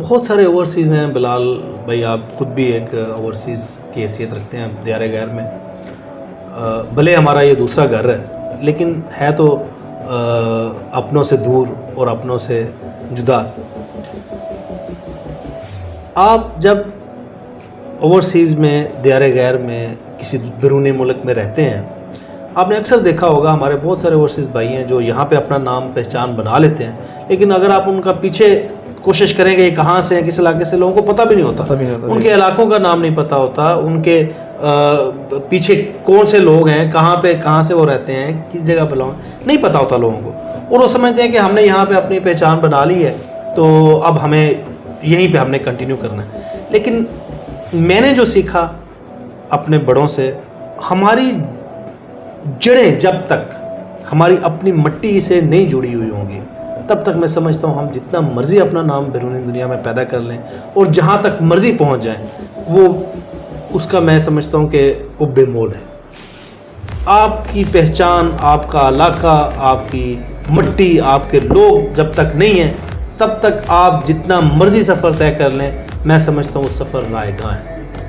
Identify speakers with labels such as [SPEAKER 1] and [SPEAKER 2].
[SPEAKER 1] بہت سارے اوورسیز ہیں بلال بھائی، آپ خود بھی ایک اوورسیز کی حیثیت رکھتے ہیں دیار غیر میں. بھلے ہمارا یہ دوسرا گھر ہے لیکن ہے تو اپنوں سے دور اور اپنوں سے جدا. آپ جب اوورسیز میں دیار غیر میں کسی بیرونی ملک میں رہتے ہیں، آپ نے اکثر دیکھا ہوگا ہمارے بہت سارے اوورسیز بھائی ہیں جو یہاں پہ اپنا نام پہچان بنا لیتے ہیں، لیکن اگر آپ ان کا پیچھے کوشش کریں کہ یہ کہاں سے ہیں، کس علاقے سے، لوگوں کو پتہ بھی نہیں ہوتا. ان کے علاقوں کا نام نہیں پتہ ہوتا، ان کے پیچھے کون سے لوگ ہیں، کہاں سے وہ رہتے ہیں، کس جگہ پہ لوگ نہیں پتہ ہوتا لوگوں کو. اور وہ سمجھتے ہیں کہ ہم نے یہاں پہ اپنی پہچان بنا لی ہے تو اب ہمیں یہیں پہ ہم نے کنٹینیو کرنا ہے. لیکن میں نے جو سیکھا اپنے بڑوں سے، ہماری جڑیں جب تک ہماری اپنی مٹی سے نہیں جڑی ہوئی ہوں گی تب تک میں سمجھتا ہوں ہم جتنا مرضی اپنا نام بیرونی دنیا میں پیدا کر لیں اور جہاں تک مرضی پہنچ جائیں، وہ اس کا میں سمجھتا ہوں کہ وہ بے مول ہے. آپ کی پہچان، آپ کا علاقہ، آپ کی مٹی، آپ کے لوگ جب تک نہیں ہیں تب تک آپ جتنا مرضی سفر طے کر لیں، میں سمجھتا ہوں وہ سفر رائے گاں ہے.